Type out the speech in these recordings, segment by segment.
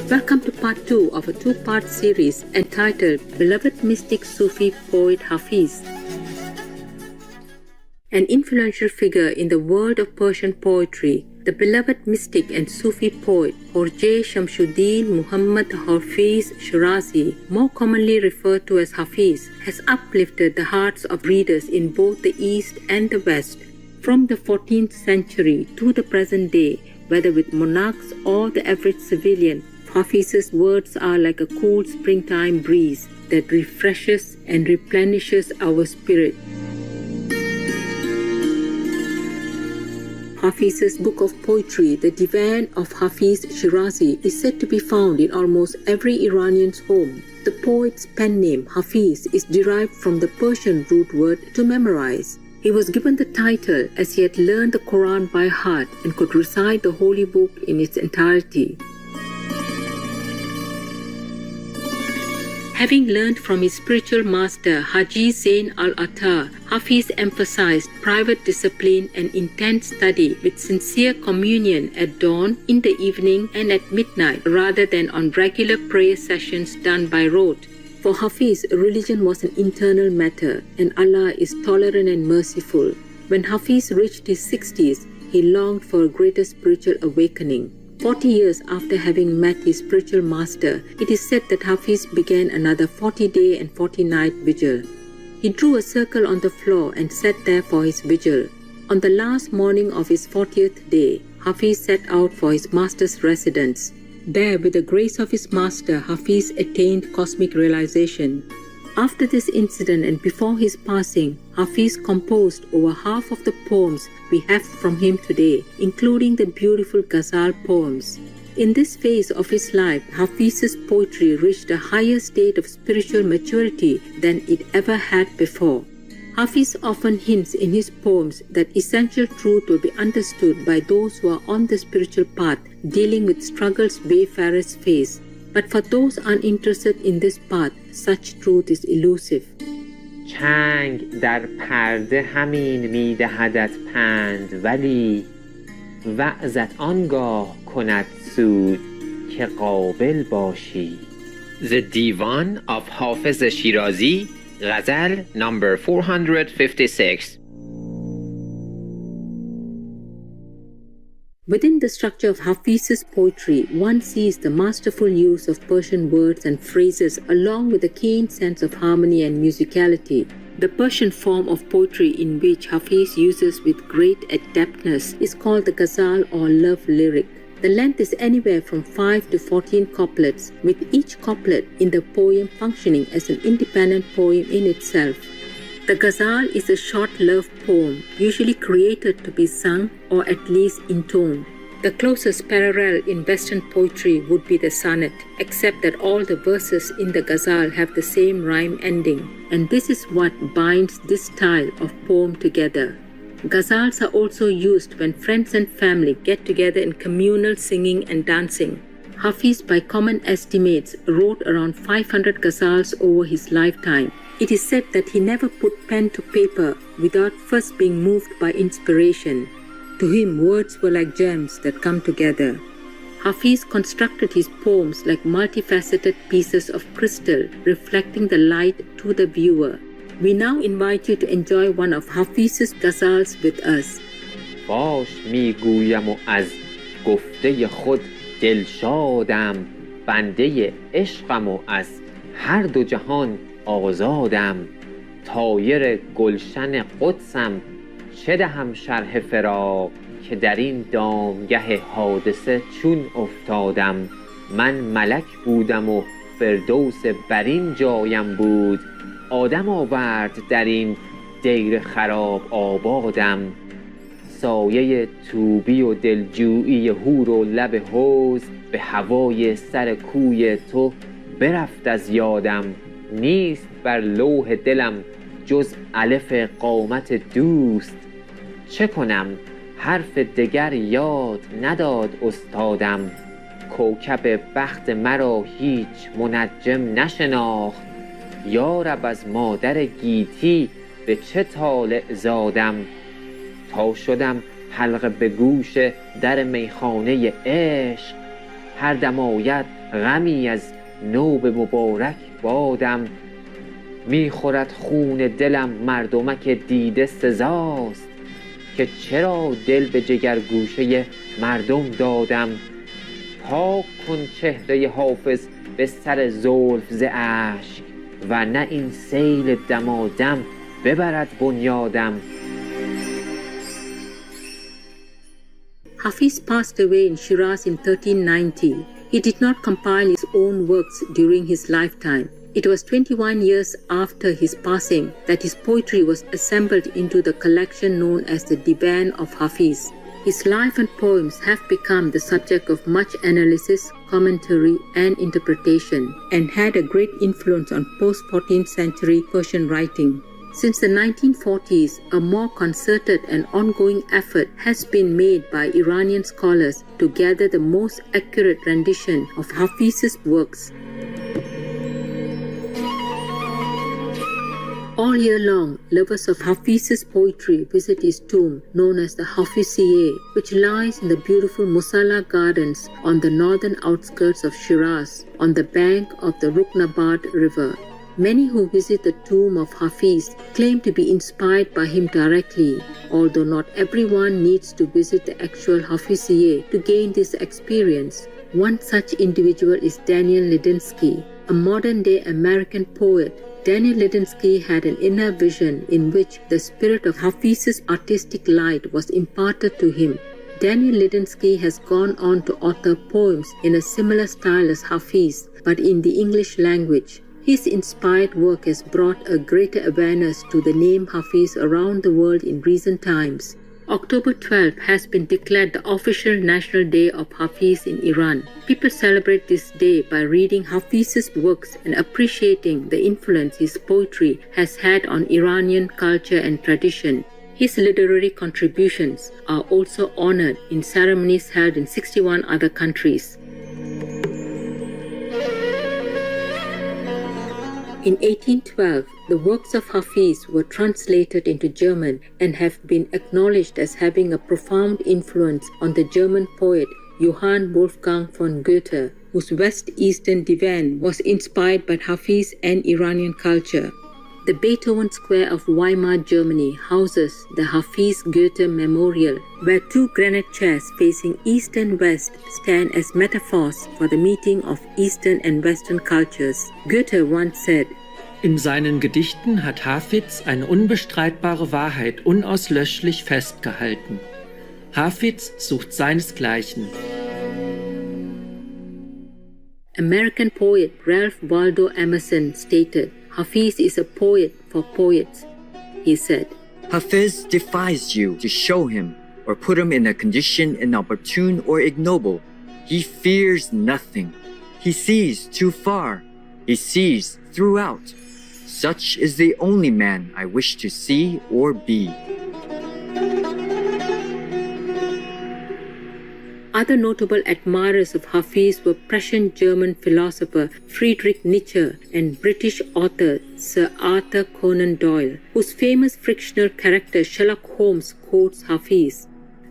Welcome to part 2 of a two-part series entitled Beloved Mystic Sufi Poet Hafez. An influential figure in the world of Persian poetry, the beloved mystic and Sufi poet Khorje Shamsuddin Muhammad Hafez Shirazi, more commonly referred to as Hafez, has uplifted the hearts of readers in both the East and the West. From the 14th century to the present day, whether with monarchs or the average civilian, Hafez's words are like a cool springtime breeze that refreshes and replenishes our spirit. Hafez's book of poetry, the Divan of Hafez Shirazi, is said to be found in almost every Iranian's home. The poet's pen name, Hafez, is derived from the Persian root word to memorize. He was given the title as he had learned the Quran by heart and could recite the holy book in its entirety. Having learned from his spiritual master Haji Zain al-Attar, Hafez emphasized private discipline and intense study with sincere communion at dawn, in the evening, and at midnight, rather than on regular prayer sessions done by rote. For Hafez, religion was an internal matter, and Allah is tolerant and merciful. When Hafez reached his 60s, he longed for a greater spiritual awakening. 40 years after having met his spiritual master, it is said that Hafez began another 40-day and 40-night vigil. He drew a circle on the floor and sat there for his vigil. On the last morning of his 40th day, Hafez set out for his master's residence. There, with the grace of his master, Hafez attained cosmic realization. After this incident and before his passing, Hafez composed over half of the poems we have from him today, including the beautiful ghazal poems. In this phase of his life, Hafez's poetry reached a higher state of spiritual maturity than it ever had before. Hafez often hints in his poems that essential truth will be understood by those who are on the spiritual path, dealing with struggles wayfarers face. But for those uninterested in this path, such truth is elusive. چنگ در پرده همین میدهدت پند، ولی وعظت آنگاه کند سود که قابل باشی. The Divan of Hafez Shirazi, Ghazal number 456. Within the structure of Hafez's poetry, one sees the masterful use of Persian words and phrases along with a keen sense of harmony and musicality. The Persian form of poetry in which Hafez uses with great adeptness is called the ghazal or love lyric. The length is anywhere from 5 to 14 couplets, with each couplet in the poem functioning as an independent poem in itself. The ghazal is a short love poem, usually created to be sung or at least intoned. The closest parallel in Western poetry would be the sonnet, except that all the verses in the ghazal have the same rhyme ending, and this is what binds this style of poem together. Ghazals are also used when friends and family get together in communal singing and dancing. Hafez, by common estimates, wrote around 500 ghazals over his lifetime. It is said that he never put pen to paper without first being moved by inspiration. To him, words were like gems that come together. Hafez constructed his poems like multifaceted pieces of crystal, reflecting the light to the viewer. We now invite you to enjoy one of Hafez's ghazals with us. باش میگویم و از گفته خود دلشادم، بنده عشقم و از هر دو جهان آزادم. طایر گلشن قدسم، چه دهم شرح فراق که در این دامگه حادثه چون افتادم. من ملک بودم و فردوس برین جایم بود، آدم آورد در این دیر خراب آبادم. سایه توبی و دلجویی هور و لب حوض به هوای سر کوی تو برفت از یادم. نیست بر لوح دلم جز الف قامت دوست، چه کنم حرف دگر یاد نداد استادم. کوکب بخت مرا هیچ منجم نشناخت، یارب از مادر گیتی به چه طالع زادم. تا شدم حلقه به گوش در میخانه عشق، هر دم آید غمی از نوب مبارک بادم. میخورد خون دلم مردمک دیده سزاست، که چرا دل به جگر گوشه مردم دادم. پاک کن چهره حافظ به سر زلف ز اشک، و نه این سیل دمادم ببرد بنیادم. Hafiz passed away in Shiraz in 1390. He did not compile his own works during his lifetime. It was 21 years after his passing that his poetry was assembled into the collection known as the Divan of Hafiz. His life and poems have become the subject of much analysis, commentary, and interpretation, and had a great influence on post-14th century Persian writing. Since the 1940s, a more concerted and ongoing effort has been made by Iranian scholars to gather the most accurate rendition of Hafiz's works. All year long, lovers of Hafiz's poetry visit his tomb, known as the Hafiziyeh, which lies in the beautiful Musalla Gardens on the northern outskirts of Shiraz, on the bank of the Ruknabad River. Many who visit the tomb of Hafiz claim to be inspired by him directly, although not everyone needs to visit the actual Hafiziyeh to gain this experience. One such individual is Daniel Ladinsky, a modern-day American poet. Daniel Ladinsky had an inner vision in which the spirit of Hafiz's artistic light was imparted to him. Daniel Ladinsky has gone on to author poems in a similar style as Hafiz, but in the English language. His inspired work has brought a greater awareness to the name Hafiz around the world in recent times. October 12 has been declared the official National Day of Hafiz in Iran. People celebrate this day by reading Hafiz's works and appreciating the influence his poetry has had on Iranian culture and tradition. His literary contributions are also honored in ceremonies held in 61 other countries. In 1812, the works of Hafiz were translated into German and have been acknowledged as having a profound influence on the German poet Johann Wolfgang von Goethe, whose West Eastern Divan was inspired by Hafiz and Iranian culture. The Beethoven Square of Weimar, Germany houses the Hafiz Goethe Memorial, where two granite chairs facing east and west stand as metaphors for the meeting of Eastern and Western cultures. Goethe once said, In seinen Gedichten hat Hafiz eine unbestreitbare Wahrheit unauslöschlich festgehalten. Hafiz sucht seinesgleichen. American poet Ralph Waldo Emerson stated, Hafiz is a poet for poets. He said, Hafiz defies you to show him or put him in a condition inopportune or ignoble. He fears nothing. He sees too far. He sees throughout. Such is the only man I wish to see or be. Other notable admirers of Hafiz were Prussian German philosopher Friedrich Nietzsche and British author Sir Arthur Conan Doyle, whose famous fictional character Sherlock Holmes quotes Hafiz.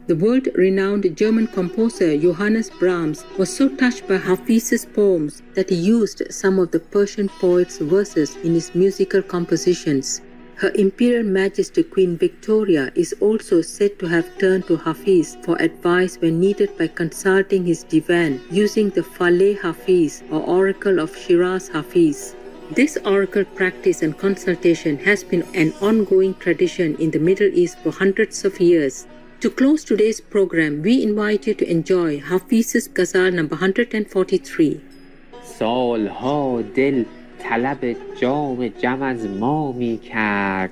The world-renowned German composer Johannes Brahms was so touched by Hafiz's poems that he used some of the Persian poet's verses in his musical compositions. Her Imperial Majesty Queen Victoria is also said to have turned to Hafiz for advice when needed by consulting his divan using the Faleh Hafiz or Oracle of Shiraz Hafiz. This oracle practice and consultation has been an ongoing tradition in the Middle East for hundreds of years. To close today's program, we invite you to enjoy Hafiz's Ghazal number 143. سالها دل طلب جام جم از ما می کرد،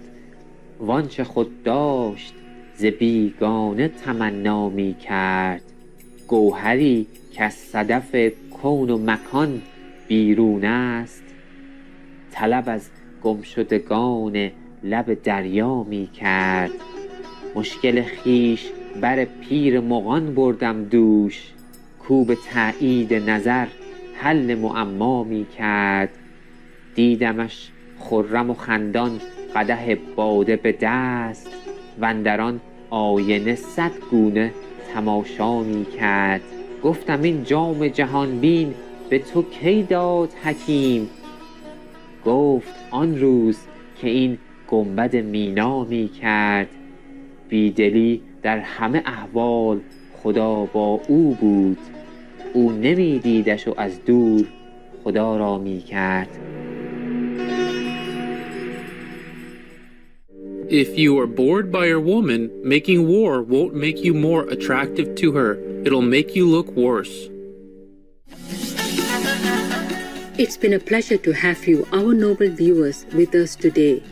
وانچه خود داشت ز بیگانه تمنا می کرد. گوهری که از صدف کون و مکان بیرون است، طلب از گمشدگان لب دریا می کرد. مشکل خیش بر پیر مغان بردم دوش، کو به تأیید نظر حل معما می کرد. دیدمش خرم و خندان قدح باده به دست، وندران آینه 100 گونه تماشا می کرد. گفتم این جام جهان بین به تو کی داد حکیم؟ گفت آن روز که این گنبد مینا می کرد. بیدلی در همه احوال خدا با او بود. او نمی دیدش و از دور خدا را می کرد. If you are bored by your woman, making war won't make you more attractive to her. It'll make you look worse. It's been a pleasure to have you, our noble viewers, with us today.